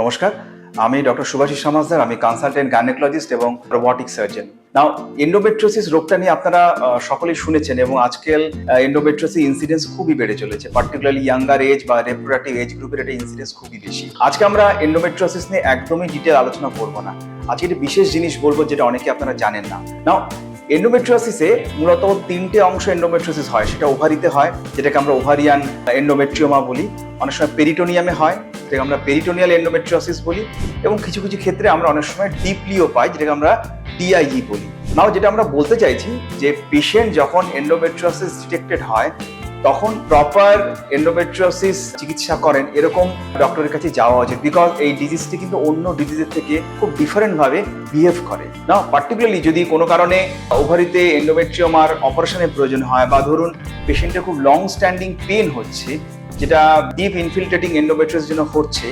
নমস্কার, আমি ডক্টর শুভাশিস সমাজদার। আমি কনসালটেন্ট গাইনোকোলজিস্ট এবং রোবটিক সার্জন। নাও এন্ডোমেট্রিওসিস রোগটা নিয়ে আপনারা সকলেই শুনেছেন এবং আজকাল এন্ডোমেট্রিওসিস ইনসিডেন্স খুবই বেড়ে চলেছে। পার্টিকুলারলি ইয়াঙ্গার এজ বা রিপ্রোডাক্টিভ এজ গ্রুপের এটা ইনসিডেন্স খুবই বেশি। আজকে আমরা এন্ডোমেট্রিওসিস নিয়ে একদমই ডিটেল আলোচনা করব না। আজকে একটা বিশেষ জিনিস বলবো যেটা অনেকে আপনারা জানেন না। নাও এন্ডোমেট্রিওসিসে মূলত তিনটে অংশ এন্ডোমেট্রিওসিস হয়। সেটা ওভারিতে হয়, যেটাকে আমরা ওভারিয়ান এন্ডোমেট্রিওমা বলি। অনেক সময় পেরিটোনিয়ামে হয়, যেটাকে আমরা পেরিটোনিয়াল এন্ডোমেট্রিওসিস বলি, এবং কিছু কিছু ক্ষেত্রে আমরা অনেক সময় ডিপলিও পাই, যেটাকে আমরা ডিআইই বলি। নাও যেটা আমরা বলতে চাইছি যে পেশেন্ট যখন এন্ডোমেট্রিওসিস ডিটেক্টেড হয় তখন প্রপার এন্ডোমেট্রিওসিস চিকিৎসা করেন এরকম ডক্টরের কাছে যাওয়া উচিত। বিকজ এই ডিজিজটি কিন্তু অন্য ডিজিজের থেকে খুব ডিফারেন্ট ভাবে বিহেভ করে। না পার্টিকুলারলি যদি কোনো কারণে ওভারিতে এন্ডোমেট্রিওমার অপারেশনের প্রয়োজন হয়, বা ধরুন পেশেন্টের খুব লং স্ট্যান্ডিং পেন হচ্ছে যেটা ডিপ ইনফিল্ট্রেটিং এন্ডোমেট্রিওসিসের জন্য হচ্ছে,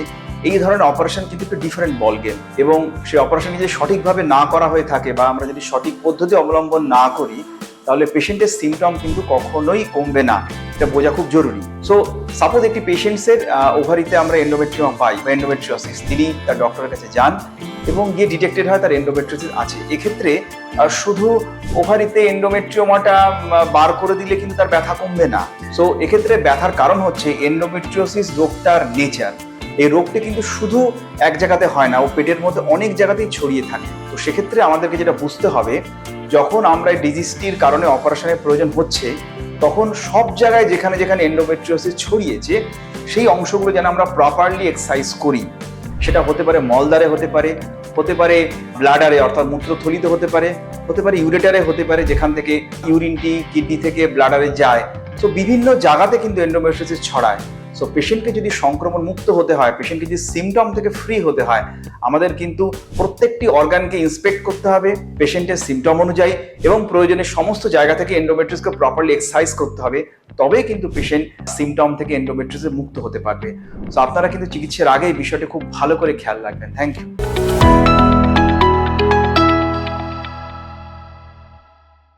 এই ধরনের অপারেশন কিন্তু একটু ডিফারেন্ট বল গেম। এবং সেই অপারেশন যদি সঠিকভাবে না করা হয়ে থাকে বা আমরা যদি সঠিক পদ্ধতি অবলম্বন না করি, তাহলে পেশেন্টের সিমটম কিন্তু কখনোই কমবে না। এটা বোঝা খুব জরুরি। সো সাপোজ একটি পেশেন্টসের ওভারিতে আমরা এন্ডোমেট্রিওমা পাই বা এন্ডোমেট্রিওসিস, তিনি তার ডক্টরের কাছে যান এবং গিয়ে ডিটেক্টেড হয় তার এন্ডোমেট্রিওসিস আছে। এক্ষেত্রে শুধু ওভারিতে এন্ডোমেট্রিওমাটা বার করে দিলে কিন্তু তার ব্যথা কমবে না। সো এক্ষেত্রে ব্যথার কারণ হচ্ছে এন্ডোমেট্রিওসিস রোগটার নেচার। এই রোগটা কিন্তু শুধু এক জায়গাতে হয় না, ও পেটের মধ্যে অনেক জায়গাতেই ছড়িয়ে থাকে। তো সেক্ষেত্রে আমাদেরকে যেটা বুঝতে হবে, যখন আমরা এই ডিজিজটির কারণে অপারেশনের প্রয়োজন হচ্ছে তখন সব জায়গায় যেখানে যেখানে এন্ডোমেট্রিওসিস ছড়িয়েছে সেই অংশগুলো যেন আমরা প্রপারলি এক্সারসাইজ করি। সেটা হতে পারে মলদ্বারে, হতে পারে ব্লাডারে অর্থাৎ মূত্রথলিতে, হতে পারে ইউরেটারে, হতে পারে যেখান থেকে ইউরিনটি কিডনি থেকে ব্লাডারে যায়। তো বিভিন্ন জায়গাতে কিন্তু এন্ডোমেট্রিওসিস ছড়ায়। সো পেশেন্টকে যদি সংক্রমণ মুক্ত হতে হয়, পেশেন্টকে যদি সিমটম থেকে ফ্রি হতে হয়, আমাদের কিন্তু প্রত্যেকটি অর্গানকে ইন্সপেক্ট করতে হবে পেশেন্টের সিমটম অনুযায়ী, এবং প্রয়োজনে সমস্ত জায়গা থেকে এন্ডোমেট্রিওসকে প্রপারলি এক্সারসাইজ করতে হবে। তবেই কিন্তু পেশেন্ট সিমটম থেকে এন্ডোমেট্রিওসে মুক্ত হতে পারবে। সো আপনারা কিন্তু চিকিৎসার আগে এই বিষয়টি খুব ভালো করে খেয়াল রাখবেন। Thank you.